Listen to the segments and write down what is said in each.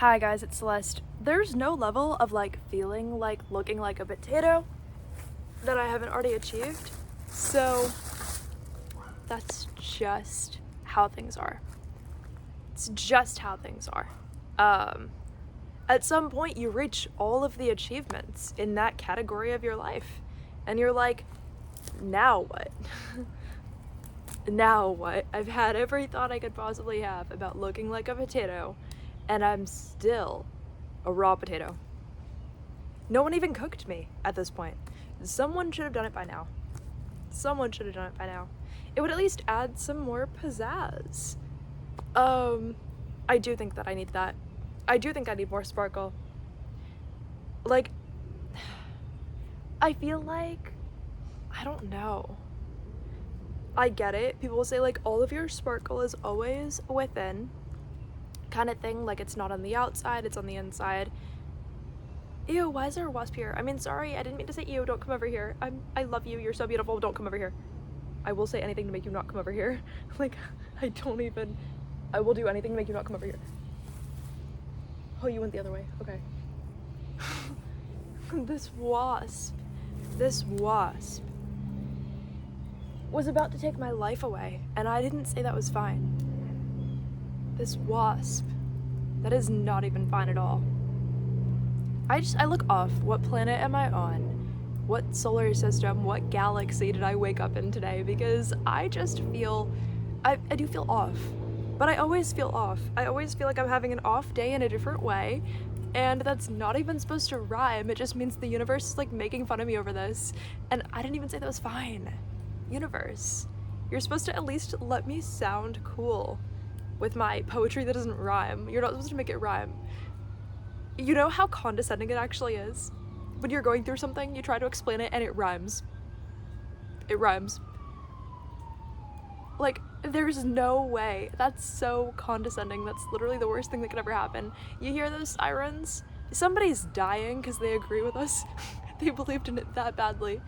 Hi guys, it's Celeste. There's no level of feeling like looking like a potato that I haven't already achieved. So that's just how things are. It's just how things are. At some point you reach all of the achievements in that category of your life and you're like, now what? Now what? I've had every thought I could possibly have about looking like a potato and I'm still a raw potato. No one even cooked me at this point. Someone should have done it by now. Someone should have done it by now. It would at least add some more pizzazz. I do think that I need that. I do think I need more sparkle. I feel like, I don't know. I get it. People will say all of your sparkle is always within, kind of thing. It's not on the outside, it's on the inside. Ew, why is there a wasp here? I mean, sorry, I didn't mean to say ew, don't come over here. I love you, you're so beautiful, don't come over here. I will say anything to make you not come over here. I will do anything to make you not come over here. Oh, you went the other way, okay. This wasp was about to take my life away, and I didn't say that was fine. This wasp, that is not even fine at all. I look off. What planet am I on? What solar system, what galaxy did I wake up in today? Because I just feel, I do feel off. But I always feel off. I always feel like I'm having an off day in a different way. And that's not even supposed to rhyme. It just means the universe is making fun of me over this. And I didn't even say that was fine. Universe, you're supposed to at least let me sound cool with my poetry that doesn't rhyme. You're not supposed to make it rhyme. You know how condescending it actually is? When you're going through something, you try to explain it and it rhymes. It rhymes. There's no way. That's so condescending. That's literally the worst thing that could ever happen. You hear those sirens? Somebody's dying because they agree with us. They believed in it that badly.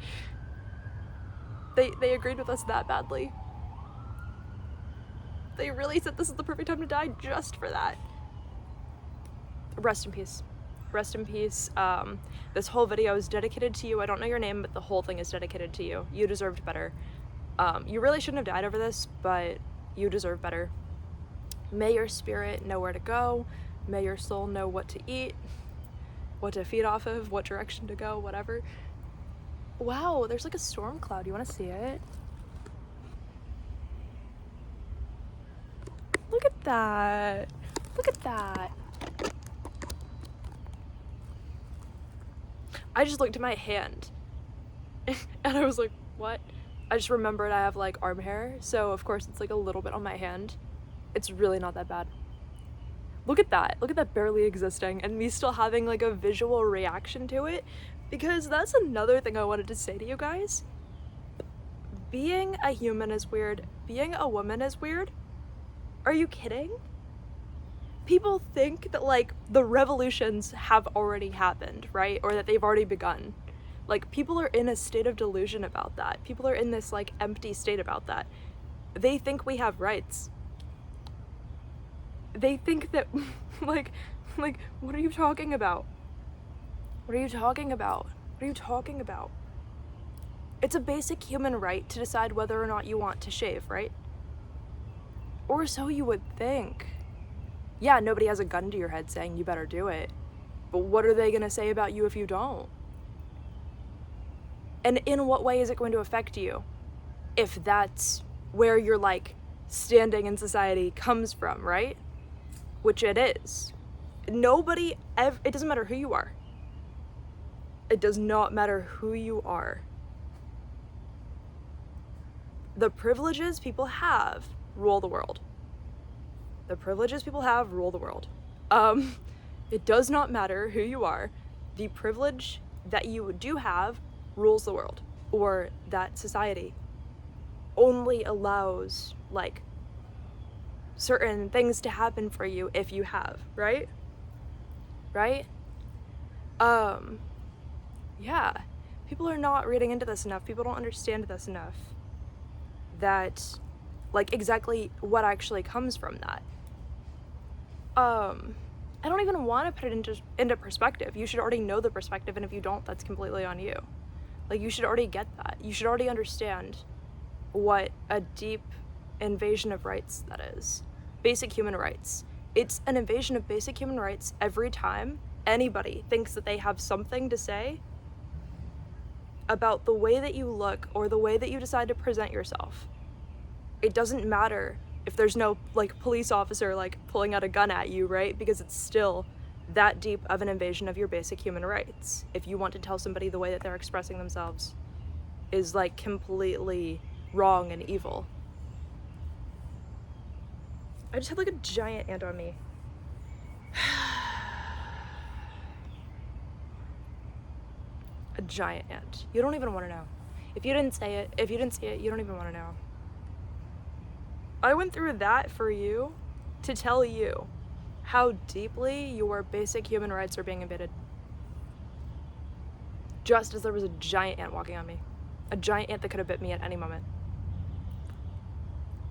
They agreed with us that badly. They really said this is the perfect time to die just for that. Rest in peace. Rest in peace. This whole video is dedicated to you. I don't know your name, but the whole thing is dedicated to you. You deserved better. You really shouldn't have died over this, but you deserve better. May your spirit know where to go. May your soul know what to eat, what to feed off of, what direction to go, whatever. Wow, there's a storm cloud. You want to see it? Look at that. Look at that. I just looked at my hand and I was like, what? I just remembered I have arm hair, so of course it's a little bit on my hand. It's really not that bad. Look at that. Look at that barely existing and me still having a visual reaction to it, because that's another thing I wanted to say to you guys. Being a human is weird. Being a woman is weird. Are you kidding? People think that the revolutions have already happened, right? Or that they've already begun. People are in a state of delusion about that. People are in this empty state about that. They think we have rights. They think that what are you talking about? What are you talking about? What are you talking about? It's a basic human right to decide whether or not you want to shave, right? Or so you would think. Yeah, nobody has a gun to your head saying you better do it. But what are they gonna say about you if you don't? And in what way is it going to affect you if that's where your standing in society comes from, right? Which it is. Nobody ever, it doesn't matter who you are. It does not matter who you are. The privileges people have rule the world. The privileges people have rule the world. It does not matter who you are. The privilege that you do have rules the world, or that society only allows certain things to happen for you if you have, right? Yeah, people are not reading into this enough. People don't understand this enough, that exactly what actually comes from that. I don't even want to put it into perspective. You should already know the perspective, and if you don't, that's completely on you. Like, you should already get that. You should already understand what a deep invasion of rights that is. Basic human rights. It's an invasion of basic human rights every time anybody thinks that they have something to say about the way that you look or the way that you decide to present yourself. It doesn't matter if there's no, like, police officer, like, pulling out a gun at you, right? Because it's still that deep of an invasion of your basic human rights. If you want to tell somebody the way that they're expressing themselves is, like, completely wrong and evil. I just had, like, a giant ant on me. A giant ant. You don't even want to know. If you didn't say it, if you didn't see it, you don't even want to know. I went through that for you to tell you how deeply your basic human rights are being invaded. Just as there was a giant ant walking on me. A giant ant that could have bit me at any moment.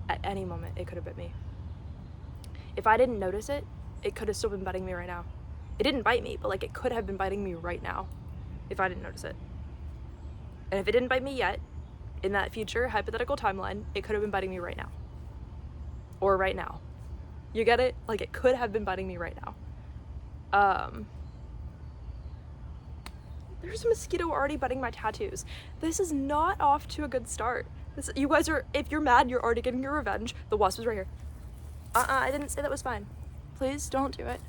At any moment, it could have bit me. If I didn't notice it, it could have still been biting me right now. It didn't bite me, but, like, it could have been biting me right now if I didn't notice it. And if it didn't bite me yet, in that future hypothetical timeline, it could have been biting me right now. Or right now. You get it? Like, it could have been biting me right now. There's a mosquito already biting my tattoos. This is not off to a good start. You guys are, if you're mad, you're already getting your revenge. The wasp is right here. I didn't say that was fine. Please don't do it.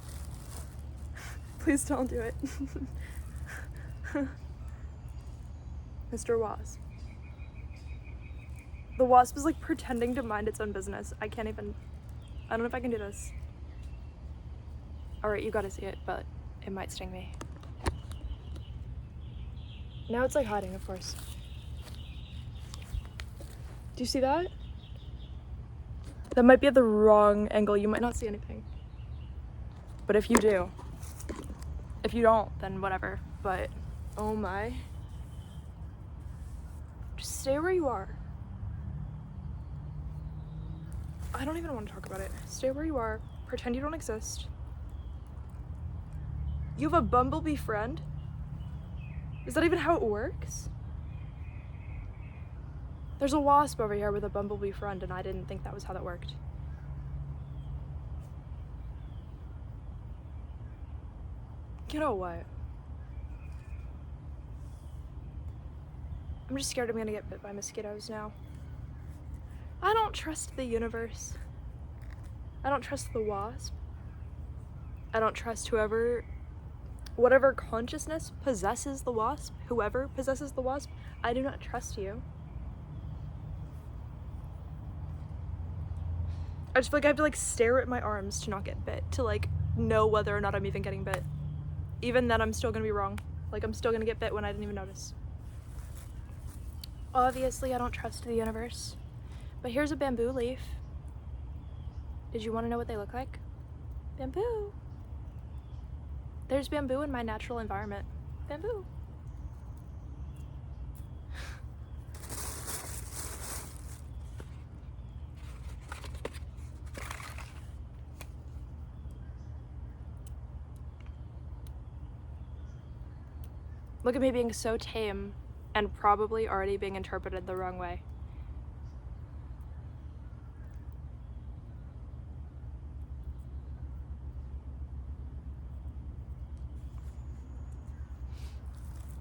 Please don't do it. Mr. Wasp. The wasp is, like, pretending to mind its own business. I don't know if I can do this. Alright, you gotta see it, but it might sting me. Now it's, like, hiding, of course. Do you see that? That might be at the wrong angle. You might not see anything. But if you do, if you don't, then whatever. But, oh my. Just stay where you are. I don't even want to talk about it. Stay where you are. Pretend you don't exist. You have a bumblebee friend? Is that even how it works? There's a wasp over here with a bumblebee friend, and I didn't think that was how that worked. You know what? I'm just scared I'm gonna get bit by mosquitoes now. I don't trust the universe. I don't trust the wasp. I don't trust whatever consciousness possesses the wasp, whoever possesses the wasp. I do not trust you. I just feel like I have to, like, stare at my arms to not get bit, to, like, know whether or not I'm even getting bit. Even then, I'm still gonna be wrong. Like, I'm still gonna get bit when I didn't even notice. Obviously, I don't trust the universe. But here's a bamboo leaf. Did you want to know what they look like? Bamboo. There's bamboo in my natural environment. Bamboo. Look at me being so tame and probably already being interpreted the wrong way.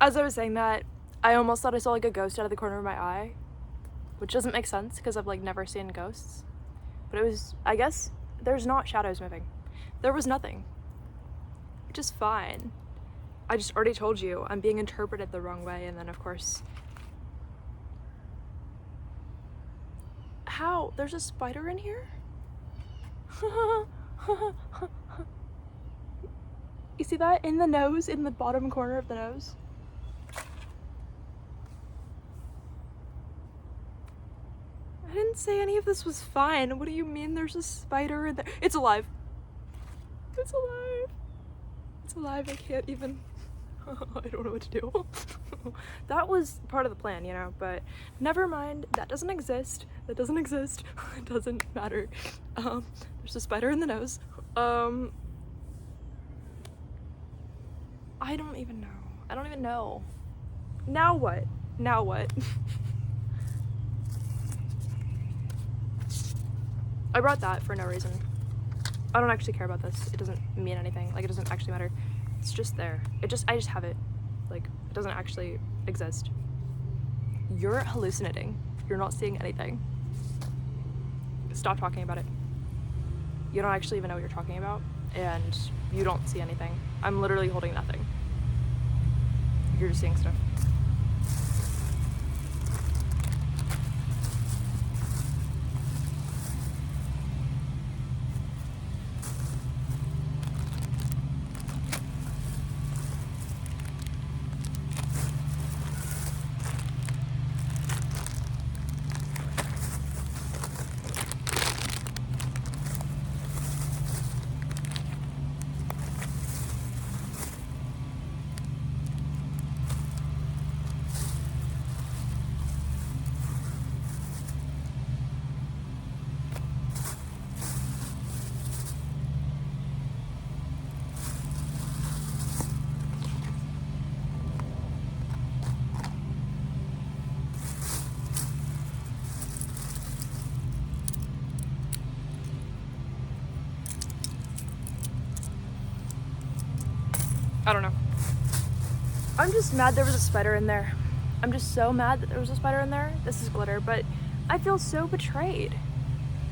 As I was saying that, I almost thought I saw, like, a ghost out of the corner of my eye, which doesn't make sense because I've, like, never seen ghosts. But it was, I guess, there's not shadows moving. There was nothing, which is fine. I just already told you I'm being interpreted the wrong way, and then, of course... How? There's a spider in here? You see that? In the nose, in the bottom corner of the nose? I didn't say any of this was fine. What do you mean there's a spider in there? It's alive. It's alive. It's alive. I can't even... I don't know what to do. That was part of the plan, you know, but never mind. That doesn't exist. That doesn't exist. It doesn't matter. There's a spider in the nose. I don't even know. I don't even know. Now what? Now what? I brought that for no reason. I don't actually care about this. It doesn't mean anything. Like, it doesn't actually matter. It's just there. I just have it. Like, it doesn't actually exist. You're hallucinating. You're not seeing anything. Stop talking about it. You don't actually even know what you're talking about, and you don't see anything. I'm literally holding nothing. You're just seeing stuff. I don't know. I'm just mad there was a spider in there. I'm just so mad that there was a spider in there. This is glitter, but I feel so betrayed.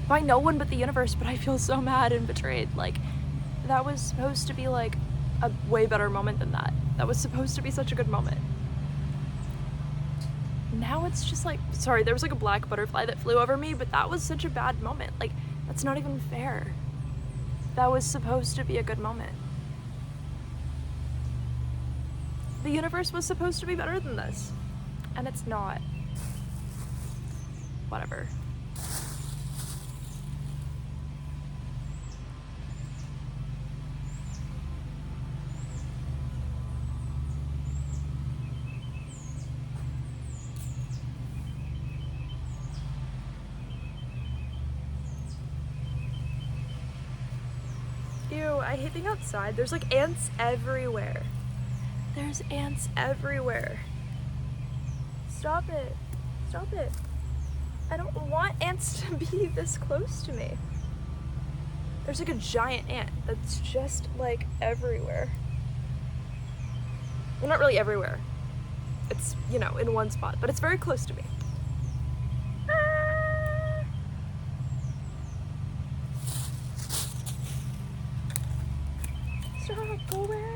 By no one but the universe, but I feel so mad and betrayed. Like, that was supposed to be like a way better moment than that. That was supposed to be such a good moment. Now it's just like, sorry, there was like a black butterfly that flew over me, but that was such a bad moment. Like, that's not even fair. That was supposed to be a good moment. The universe was supposed to be better than this, and it's not. Whatever. Ew, I hate being outside. There's like ants everywhere. There's ants everywhere. Stop it. Stop it. I don't want ants to be this close to me. There's like a giant ant that's just like everywhere. Well, not really everywhere. It's, you know, in one spot, but it's very close to me. Ah. Stop, go away.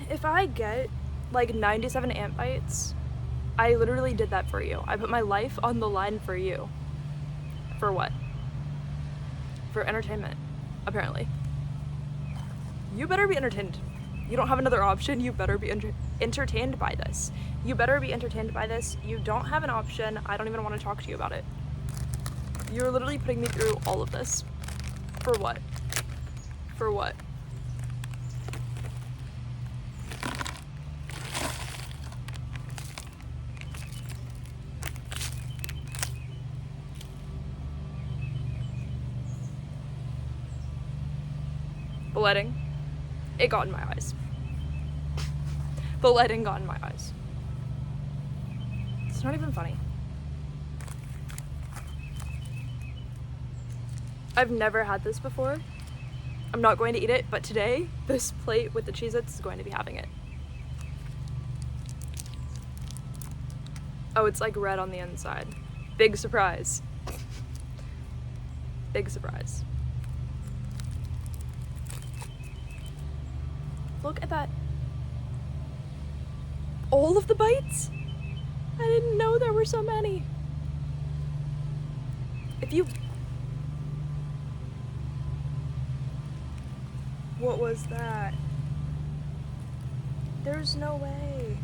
If I get like 97 ant bites, I literally did that for you. I put my life on the line for you. For what? For entertainment, apparently. You better be entertained. You don't have another option. You better be entertained by this. You better be entertained by this. You don't have an option. I don't even want to talk to you about it. You're literally putting me through all of this. For what? For what? The lighting, it got in my eyes. The lighting got in my eyes. It's not even funny. I've never had this before. I'm not going to eat it, but today, this plate with the Cheez-Its is going to be having it. Oh, it's like red on the inside. Big surprise. Big surprise. Look at that. All of the bites? I didn't know there were so many. If you... What was that? There's no way.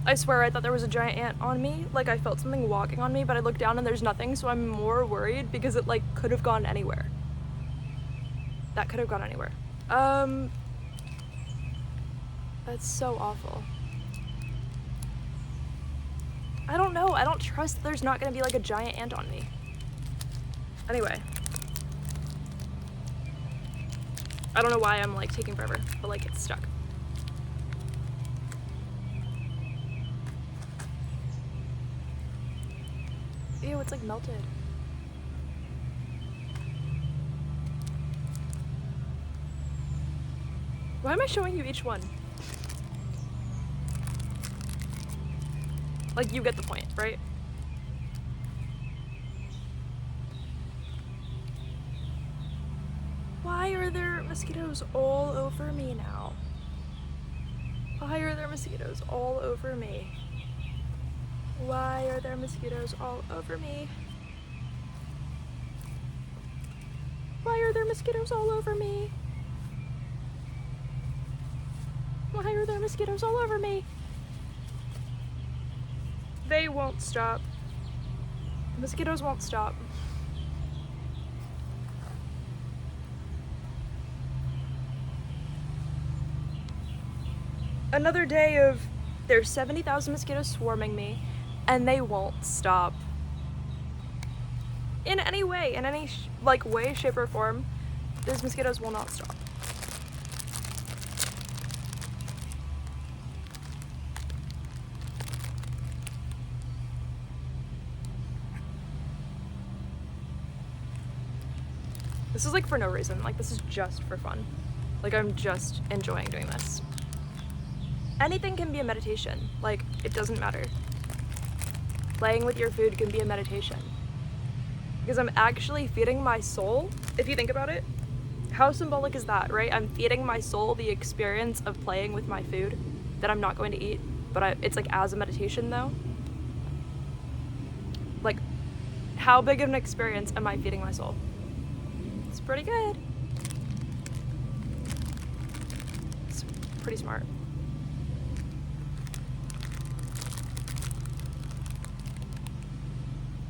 I swear I thought there was a giant ant on me. Like I felt something walking on me, but I looked down and there's nothing, so I'm more worried because it like could have gone anywhere. That could have gone anywhere. That's so awful. I don't know. I don't trust that there's not gonna be like a giant ant on me. Anyway. I don't know why I'm like taking forever, but like it's stuck. Ew, it's like melted. Why am I showing you each one? Like, you get the point, right? Why are there mosquitoes all over me now? Why are there mosquitoes all over me? Why are there mosquitoes all over me? Why are there mosquitoes all over me? Why are there mosquitoes all over me? They won't stop. The mosquitoes won't stop. Another day of there's 70,000 mosquitoes swarming me, and they won't stop. In any way, in any like way, shape, or form, these mosquitoes will not stop. This is like for no reason, like this is just for fun. Like I'm just enjoying doing this. Anything can be a meditation, like it doesn't matter. Playing with your food can be a meditation. Because I'm actually feeding my soul, if you think about it. How symbolic is that, right? I'm feeding my soul the experience of playing with my food that I'm not going to eat, but it's like as a meditation though. Like, how big of an experience am I feeding my soul? It's pretty good. It's pretty smart.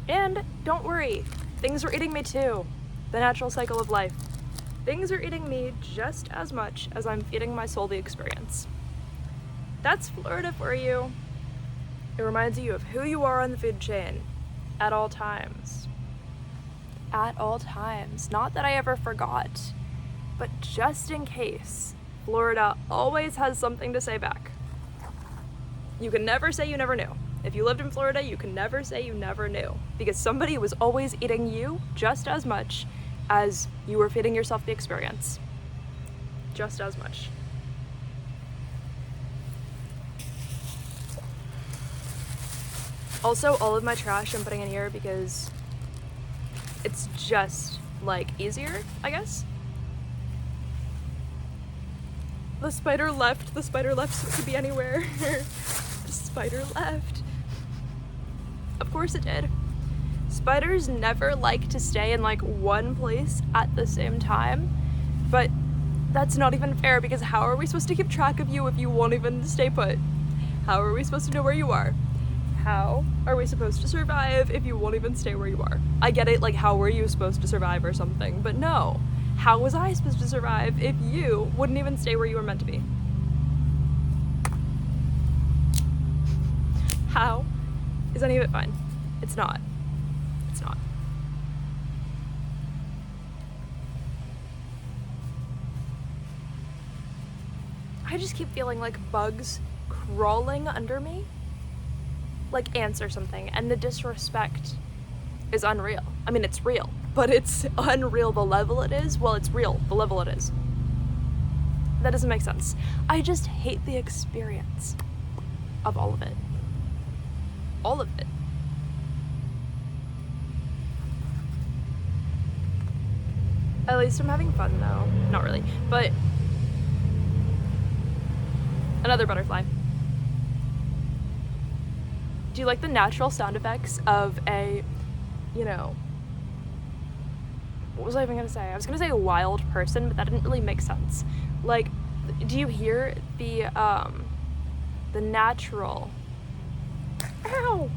And don't worry, things are eating me too. The natural cycle of life. Things are eating me just as much as I'm feeding my soul the experience. That's Florida for you. It reminds you of who you are on the food chain at all times. At all times. Not that I ever forgot, but just in case, Florida always has something to say back. You can never say you never knew. If you lived in Florida, you can never say you never knew, because somebody was always eating you just as much as you were feeding yourself the experience. Just as much. Also, all of my trash I'm putting in here because it's just like easier, I guess. The spider left. The spider left, so it could be anywhere. The spider left. Of course it did. Spiders never like to stay in like one place at the same time, but that's not even fair, because how are we supposed to keep track of you if you won't even stay put? How are we supposed to know where you are? How are we supposed to survive if you won't even stay where you are? I get it, like how were you supposed to survive or something, but no. How was I supposed to survive if you wouldn't even stay where you were meant to be? How is any of it fine? It's not. It's not. I just keep feeling like bugs crawling under me, like ants or something, and the disrespect is unreal. I mean, it's real, but it's unreal the level it is. Well, it's real the level it is. That doesn't make sense. I just hate the experience of all of it. All of it. At least I'm having fun though. Not really, but another butterfly. Do you like the natural sound effects of a, you know, what was I even gonna say? I was gonna say a wild person, but that didn't really make sense. Like, do you hear the natural, ow!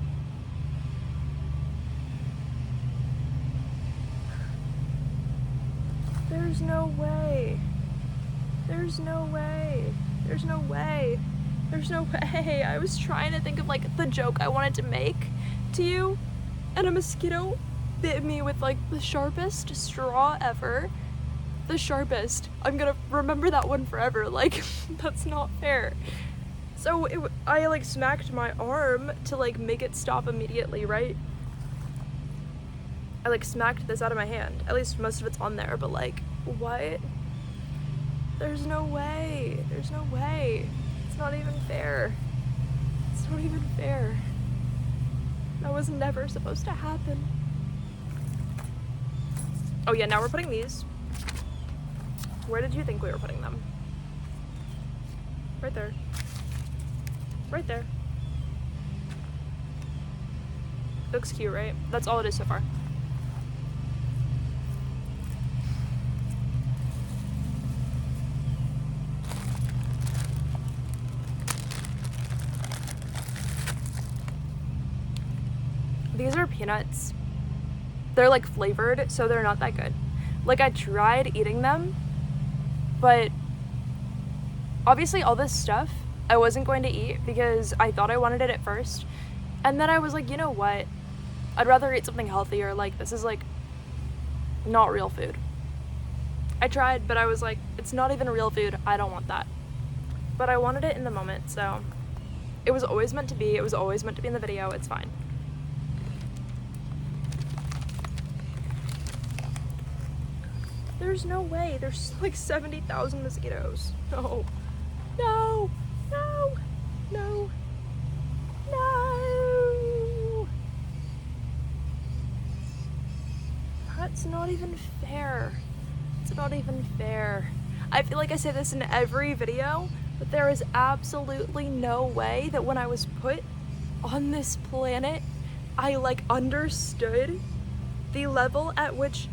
There's no way. There's no way. There's no way. There's no way. I was trying to think of like the joke I wanted to make to you, and a mosquito bit me with like the sharpest straw ever. The sharpest. I'm gonna remember that one forever. Like, that's not fair. So I like smacked my arm to like make it stop immediately, right? I like smacked this out of my hand. At least most of it's on there, but like, what? There's no way. There's no way. It's not even fair. It's not even fair. That was never supposed to happen. Oh yeah, now we're putting these. Where did you think we were putting them? Right there. Right there. Looks cute, right? That's all it is so far. These are peanuts. They're like flavored, so they're not that good. Like, I tried eating them, but obviously all this stuff I wasn't going to eat because I thought I wanted it at first. And then I was like, you know what? I'd rather eat something healthier. Like, this is like not real food. I tried, but I was like, it's not even real food. I don't want that. But I wanted it in the moment, so it was always meant to be. It was always meant to be in the video. It's fine. There's no way. There's like 70,000 mosquitoes. No. No. No. No. No. That's not even fair. It's not even fair. I feel like I say this in every video, but there is absolutely no way that when I was put on this planet, I like understood the level at which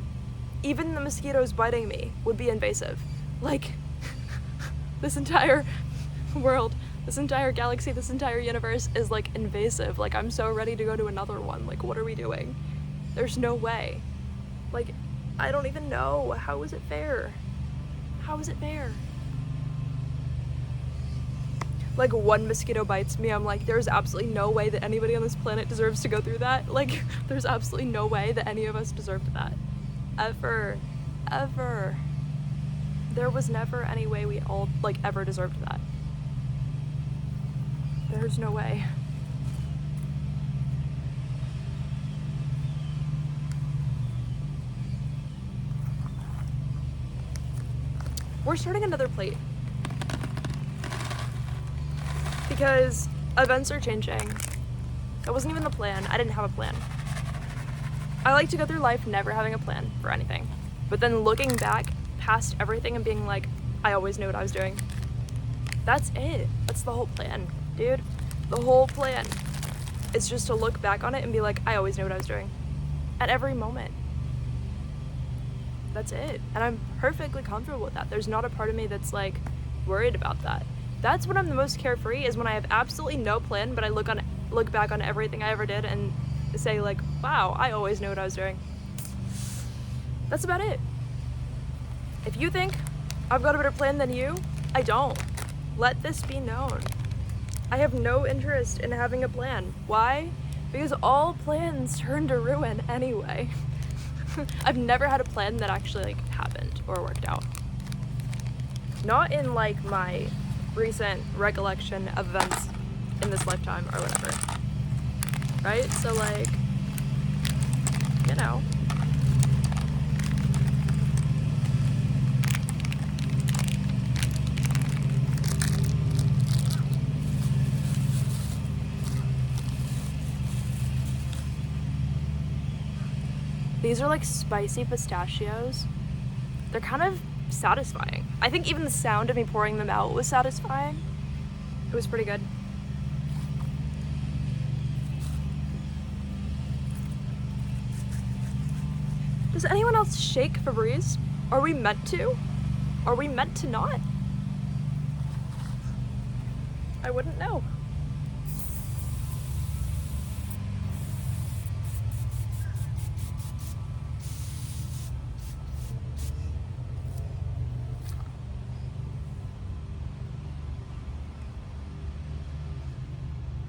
even the mosquitoes biting me would be invasive. Like, this entire world, this entire galaxy, this entire universe is like invasive. Like, I'm so ready to go to another one. Like, what are we doing? There's no way. Like, I don't even know. How is it fair? How is it fair? Like, one mosquito bites me, I'm like, there's absolutely no way that anybody on this planet deserves to go through that. Like, there's absolutely no way that any of us deserved that. Ever. Ever. There was never any way we all, like, ever deserved that. There's no way. We're starting another plate. Because events are changing. That wasn't even the plan. I didn't have a plan. I like to go through life never having a plan for anything. But then looking back past everything and being like, I always knew what I was doing. That's it. That's the whole plan, dude. The whole plan is just to look back on it and be like, I always knew what I was doing. At every moment. That's it. And I'm perfectly comfortable with that. There's not a part of me that's like worried about that. That's when I'm the most carefree, is when I have absolutely no plan, but I look back on everything I ever did and say like, wow, I always knew what I was doing. That's about it. If you think I've got a better plan than you, I don't. Let this be known. I have no interest in having a plan. Why? Because all plans turn to ruin anyway. I've never had a plan that actually like happened or worked out. Not in like my recent recollection of events in this lifetime or whatever. Right? So like, you know. These are like spicy pistachios. They're kind of satisfying. I think even the sound of me pouring them out was satisfying. It was pretty good. Does anyone else shake Febreze? Are we meant to? Are we meant to not? I wouldn't know.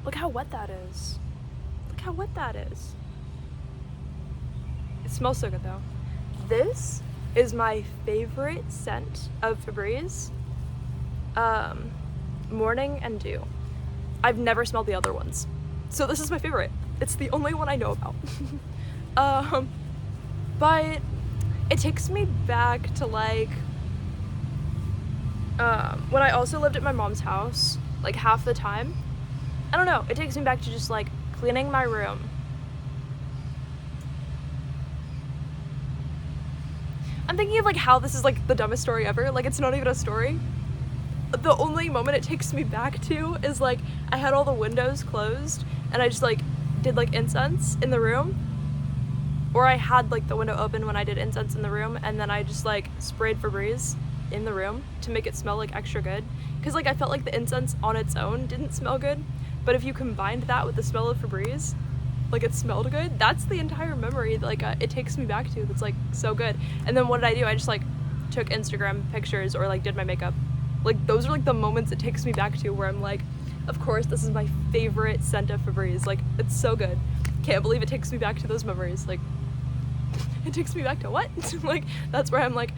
Look how wet that is. Look how wet that is. It smells so good though. This is my favorite scent of Febreze. Morning and Dew. I've never smelled the other ones. So this is my favorite. It's the only one I know about. But it takes me back to like when I also lived at my mom's house, like half the time. I don't know, it takes me back to just like cleaning my room. I'm thinking of like how this is like the dumbest story ever. Like it's not even a story. The only moment it takes me back to is like I had all the windows closed and I just like did like incense in the room, or I had like the window open when I did incense in the room, and then I just like sprayed Febreze in the room to make it smell like extra good, because like I felt like the incense on its own didn't smell good, but if you combined that with the smell of Febreze, like it smelled good. That's the entire memory that, like it takes me back to. That's like so good. And then what did I do? I just like took Instagram pictures or like did my makeup. Like those are like the moments it takes me back to where I'm like, of course this is my favorite scent of Febreze. Like it's so good. Can't believe it takes me back to those memories. Like it takes me back to what? Like that's where I'm like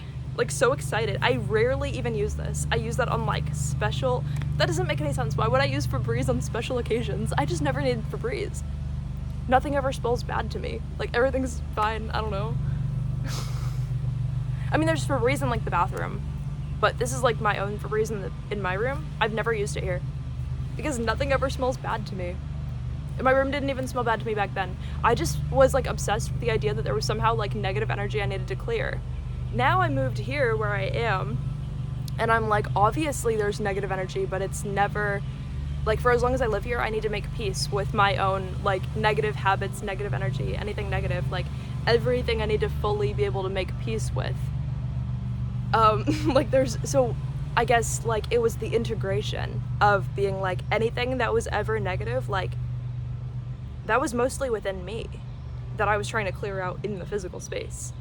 so excited. I rarely even use this. I use that on like special, that doesn't make any sense. Why would I use Febreze on special occasions? I just never needed Febreze. Nothing ever smells bad to me. Like everything's fine. I don't know. I mean, there's Febreze in like the bathroom, but this is like my own Febreze in my room. I've never used it here because nothing ever smells bad to me. And my room didn't even smell bad to me back then. I just was like obsessed with the idea that there was somehow like negative energy I needed to clear. Now I moved here where I am, and I'm like, obviously there's negative energy, but it's never, like for as long as I live here, I need to make peace with my own like negative habits, negative energy, anything negative, like everything I need to fully be able to make peace with. Like there's, so I guess like it was the integration of being like anything that was ever negative, like that was mostly within me that I was trying to clear out in the physical space.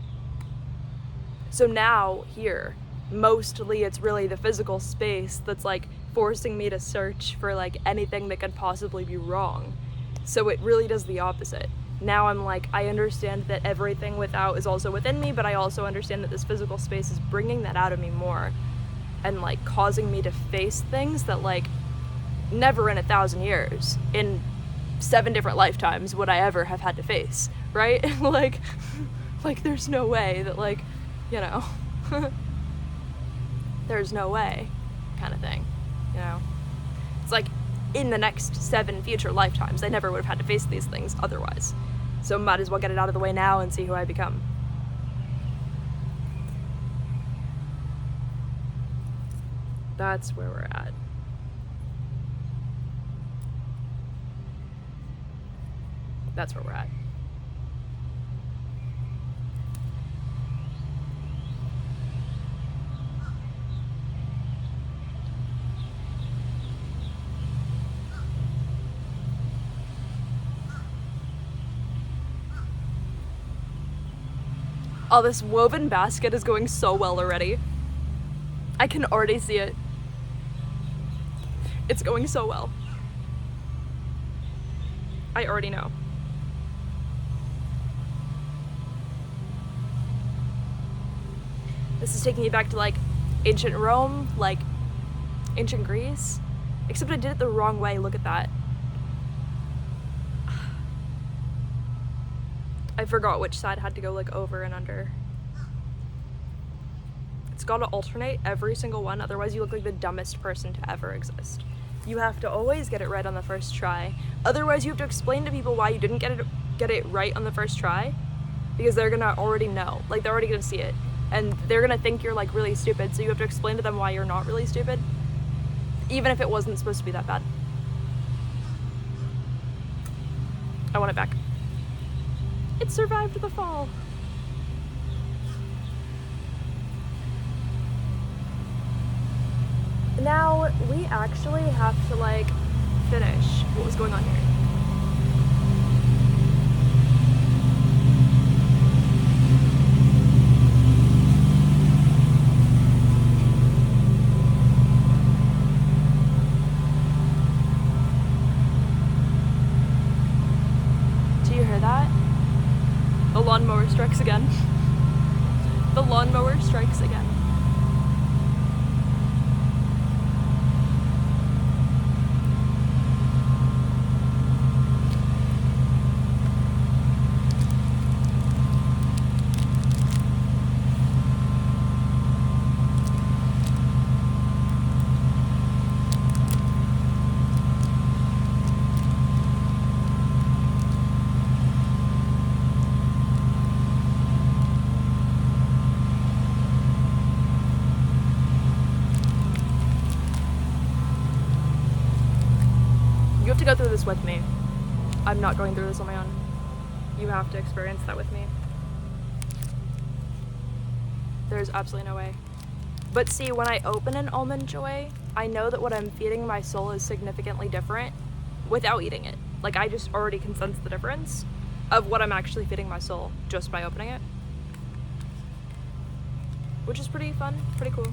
So now here, mostly it's really the physical space that's like forcing me to search for like anything that could possibly be wrong. So it really does the opposite. Now I'm like, I understand that everything without is also within me, but I also understand that this physical space is bringing that out of me more and like causing me to face things that like never in 1,000 years, in 7 different lifetimes would I ever have had to face, right? like there's no way that like, you know, there's no way kind of thing, you know? It's like in the next 7 future lifetimes, I never would have had to face these things otherwise. So might as well get it out of the way now and see who I become. That's where we're at. That's where we're at. Oh, this woven basket is going so well already. I can already see it. It's going so well. I already know. This is taking me back to like ancient Rome, like ancient Greece, except I did it the wrong way. Look at that. I forgot which side had to go like over and under. It's got to alternate every single one, otherwise you look like the dumbest person to ever exist. You have to always get it right on the first try. Otherwise you have to explain to people why you didn't get it right on the first try, because they're gonna already know. Like they're already gonna see it. And they're gonna think you're like really stupid, so you have to explain to them why you're not really stupid, even if it wasn't supposed to be that bad. I want it back. It survived the fall. Now we actually have to like finish what was going on here. strikes again. You have to go through this with me. I'm not going through this on my own. You have to experience that with me. There's absolutely no way. But see, when I open an almond joy, I know that what I'm feeding my soul is significantly different without eating it. Like, I just already can sense the difference of what I'm actually feeding my soul just by opening it. Which is pretty fun, pretty cool.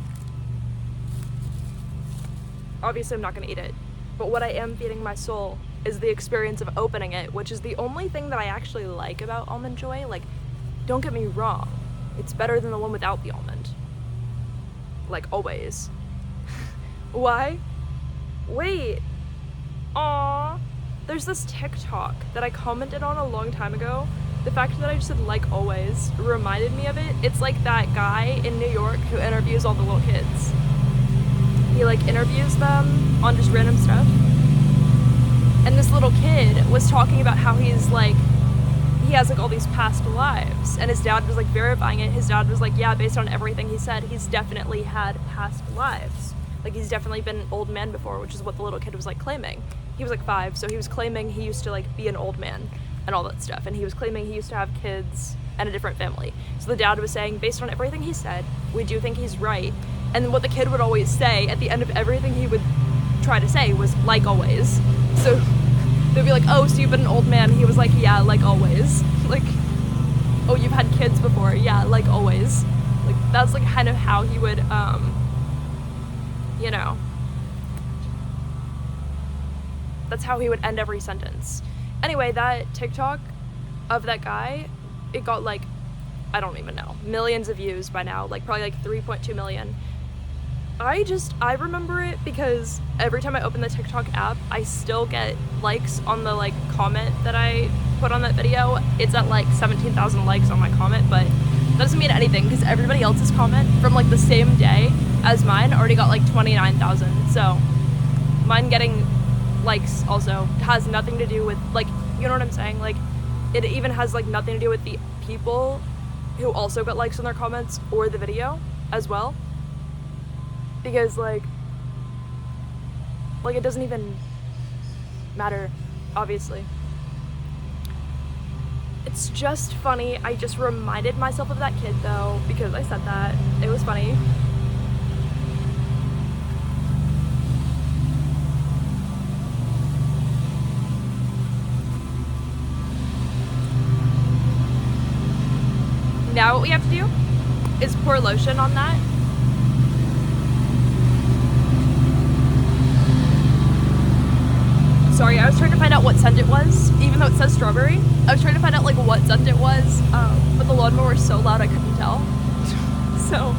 Obviously, I'm not gonna eat it. But what I am feeding my soul is the experience of opening it, which is the only thing that I actually like about Almond Joy. Like, don't get me wrong, it's better than the one without the almond. Like, always. Why? Wait. Aww. There's this TikTok that I commented on a long time ago. The fact that I just said like always reminded me of it. It's like that guy in New York who interviews all the little kids. He like interviews them on just random stuff. And this little kid was talking about how he's like, he has like all these past lives, and his dad was like verifying it. His dad was like, yeah, based on everything he said, he's definitely had past lives. Like, he's definitely been an old man before, which is what the little kid was like claiming. He was like 5, so he was claiming he used to like be an old man and all that stuff, and he was claiming he used to have kids and a different family. So the dad was saying, based on everything he said, we do think he's right. And what the kid would always say at the end of everything he would try to say was like always. So they'd be like, oh, so you've been an old man? He was like, yeah, like always. Like, oh, you've had kids before? Yeah, like always. Like, that's like kind of how he would, you know, that's how he would end every sentence. Anyway, that TikTok of that guy, it got like, I don't even know, millions of views by now, like probably like 3.2 million. I remember it because every time I open the TikTok app, I still get likes on the like comment that I put on that video. It's at like 17,000 likes on my comment, but that doesn't mean anything because everybody else's comment from like the same day as mine already got like 29,000. So mine getting likes also has nothing to do with like, you know what I'm saying? Like, it even has like nothing to do with the people who also got likes on their comments or the video as well. Because like it doesn't even matter, obviously. It's just funny. I just reminded myself of that kid though, because I said that. It was funny. Now what we have to do is pour lotion on that. Sorry, I was trying to find out what scent it was, even though it says strawberry. I was trying to find out like what scent it was, but the lawnmower was so loud I couldn't tell. So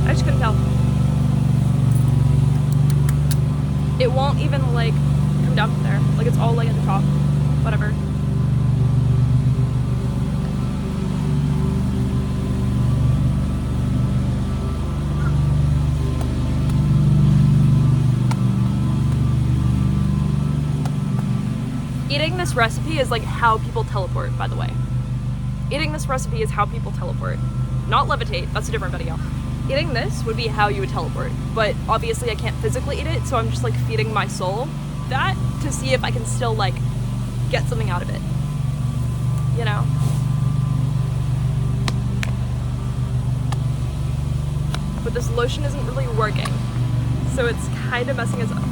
I just couldn't tell. It won't even like come down from there. Like, it's all like at the top. Whatever. Eating this recipe is like how people teleport, by the way. Eating this recipe is how people teleport. Not levitate, that's a different video. Eating this would be how you would teleport, but obviously I can't physically eat it, so I'm just like feeding my soul that to see if I can still like get something out of it, you know? But this lotion isn't really working, so it's kind of messing us up.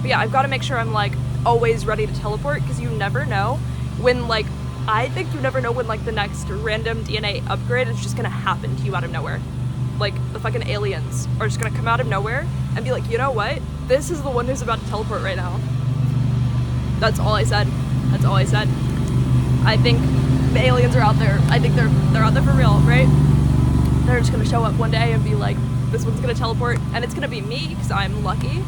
But yeah, I've got to make sure I'm like always ready to teleport, because you never know when like, I think you never know when like the next random DNA upgrade is just gonna happen to you out of nowhere. Like, the fucking aliens are just gonna come out of nowhere and be like, you know what? This is the one who's about to teleport right now. That's all I said. That's all I said. I think the aliens are out there. I think they're out there for real, right? They're just gonna show up one day and be like, this one's gonna teleport, and it's gonna be me because I'm lucky.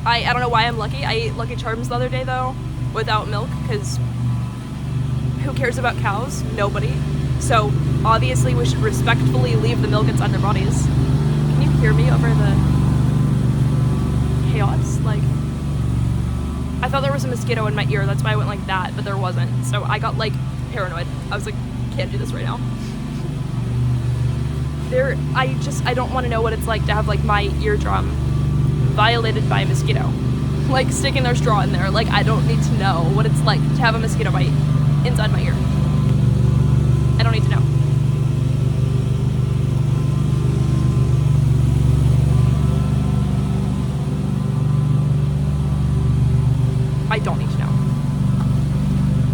I don't know why I'm lucky. I ate Lucky Charms the other day though, without milk, because who cares about cows? Nobody. So obviously we should respectfully leave the milk inside their bodies. Can you hear me over the chaos? Like, I thought there was a mosquito in my ear, that's why I went like that, but there wasn't. So I got like paranoid. I was like, can't do this right now. I don't want to know what it's like to have like my eardrum violated by a mosquito. Like sticking their straw in there. Like I don't need to know what it's like to have a mosquito bite inside my ear. I don't need to know. I don't need to know.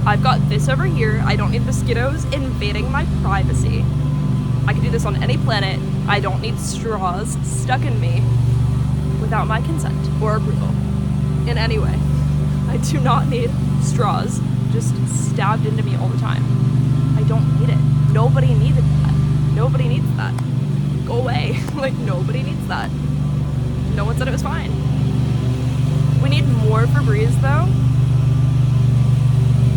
I've got this over here. I don't need mosquitoes invading my privacy. I can do this on any planet. I don't need straws stuck in me without my consent or approval in any way. I do not need straws just stabbed into me all the time. I don't need it. Nobody needed that. Nobody needs that. Go away. Like, nobody needs that. No one said it was fine. We need more Febreze though.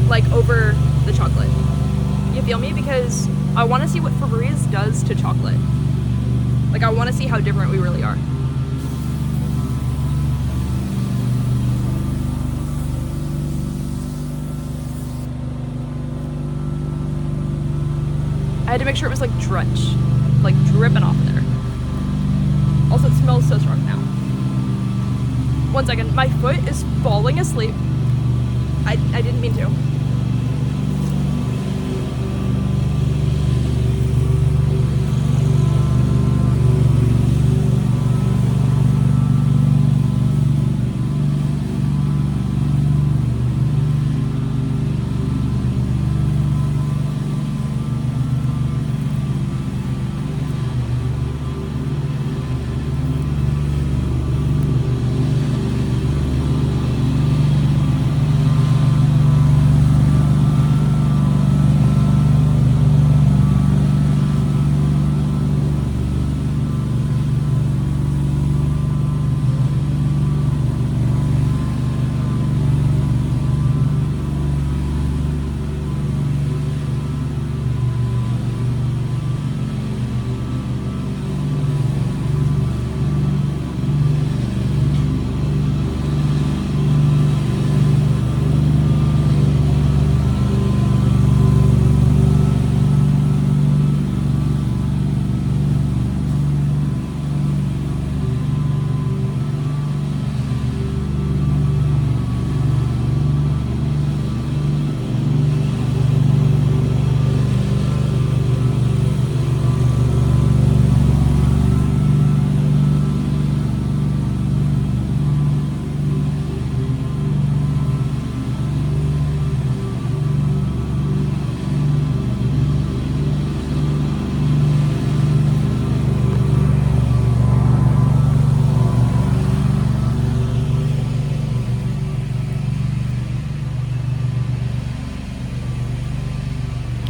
Like over the chocolate. You feel me? Because I want to see what Febreze does to chocolate. Like, I want to see how different we really are. I had to make sure it was like drenched, like dripping off there. Also, it smells so strong now. 1 second, my foot is falling asleep. I didn't mean to.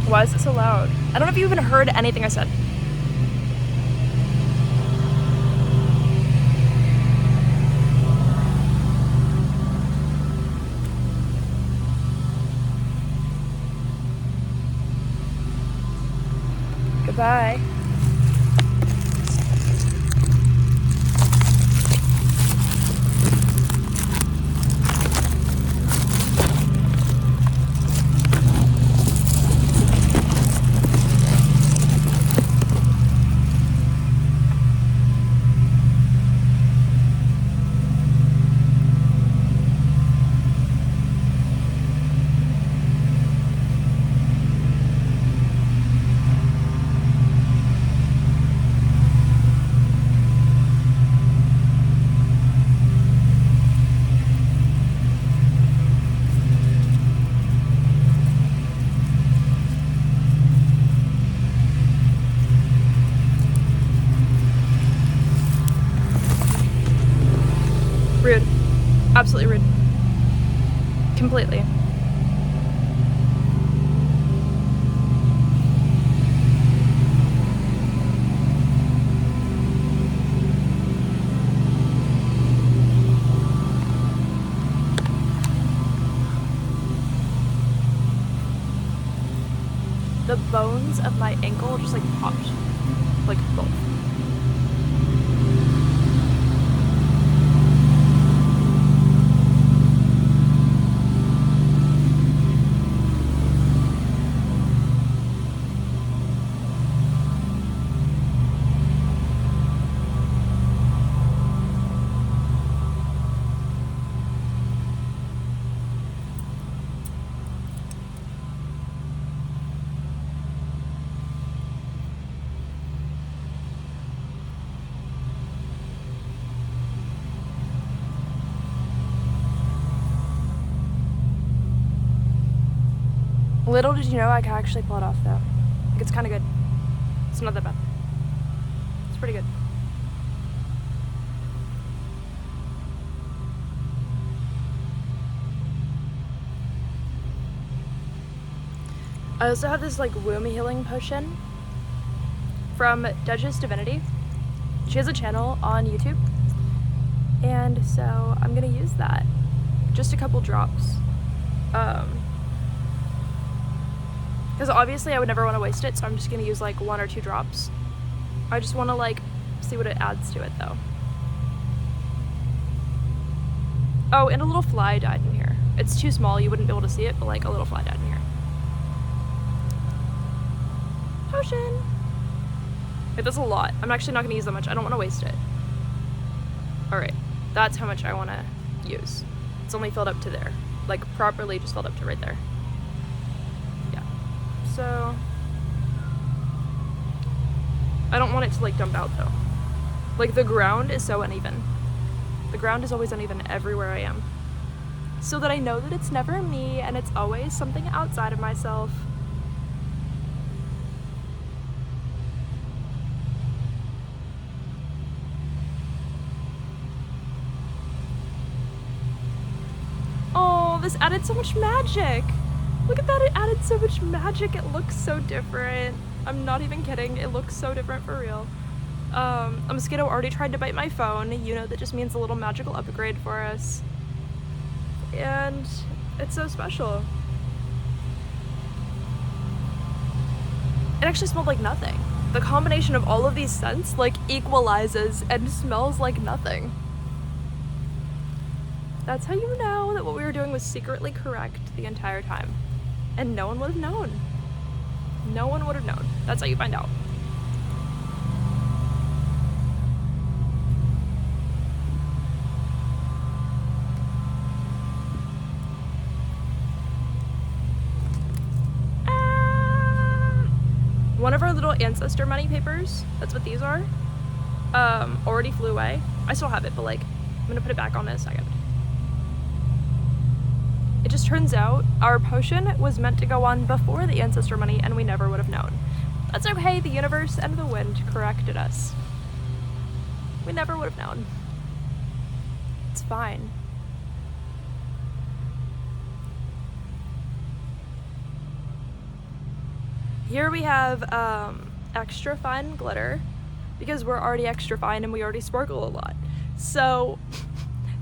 Why is it so loud? I don't know if you even heard anything I said. Goodbye. Rude. Absolutely rude. Completely. The bones of my ankle just like popped, like both. Little did you know I could actually pull it off though. Like, it's kind of good. It's not that bad. It's pretty good. I also have this like womb healing potion from Duchess Divinity. She has a channel on YouTube, and so I'm gonna use that. Just a couple drops. Because obviously I would never want to waste it, so I'm just gonna use like 1 or 2 drops. I just want to like see what it adds to it though. Oh, and a little fly died in here. It's too small, you wouldn't be able to see it, but like a little fly died in here. Potion! Wait, that's a lot. I'm actually not gonna use that much. I don't want to waste it. Alright, that's how much I want to use. It's only filled up to there. Like properly just filled up to right there. So I don't want it to like dump out though. Like the ground is so uneven. The ground is always uneven everywhere I am. So that I know that it's never me and it's always something outside of myself. Oh, this added so much magic. Look at that, it added so much magic. It looks so different. I'm not even kidding. It looks so different for real. A mosquito already tried to bite my phone. You know, that just means a little magical upgrade for us. And it's so special. It actually smelled like nothing. The combination of all of these scents like equalizes and smells like nothing. That's how you know that what we were doing was secretly correct the entire time. And no one would have known. No one would have known. That's how you find out. One of our little ancestor money papers, that's what these are, already flew away. I still have it, but like, I'm gonna put it back on in a second. It just turns out our potion was meant to go on before the ancestor money and we never would have known. That's okay, the universe and the wind corrected us. We never would have known. It's fine. Here we have extra fine glitter because we're already extra fine and we already sparkle a lot. So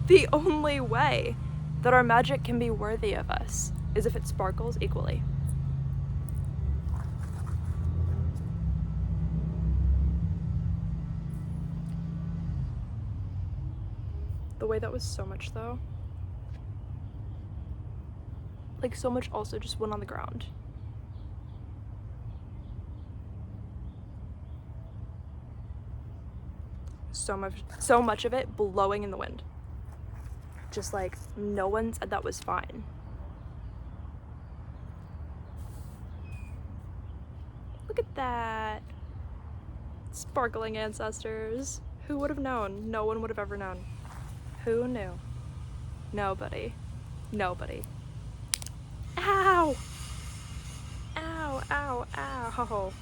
the only way that our magic can be worthy of us is if it sparkles equally. The way that was so much though. Like so much also just went on the ground. So much of it blowing in the wind. Just like no one said that was fine. Look at that. Sparkling ancestors. Who would have known? No one would have ever known. Who knew? Nobody. Nobody. Ow! Ow, ow, ow.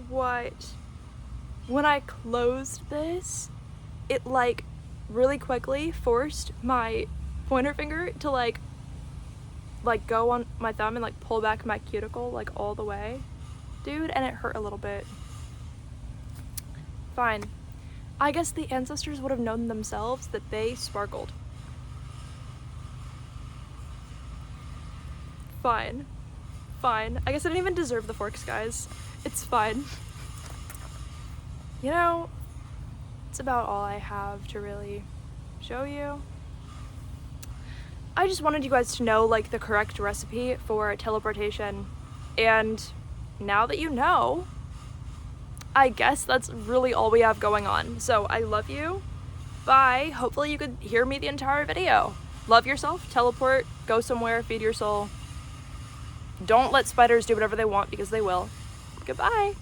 What? When I closed this, it like really quickly forced my pointer finger to like like go on my thumb and like pull back my cuticle like all the way, dude, and it hurt a little bit. Fine. I guess the ancestors would have known themselves that they sparkled. Fine. Fine. I guess I didn't even deserve the forks, guys. It's fine. You know, it's about all I have to really show you. I just wanted you guys to know like the correct recipe for teleportation, and now that you know, I guess that's really all we have going on. So I love you. Bye. Hopefully you could hear me the entire video. Love yourself, teleport, go somewhere, feed your soul. Don't let spiders do whatever they want because they will. Goodbye.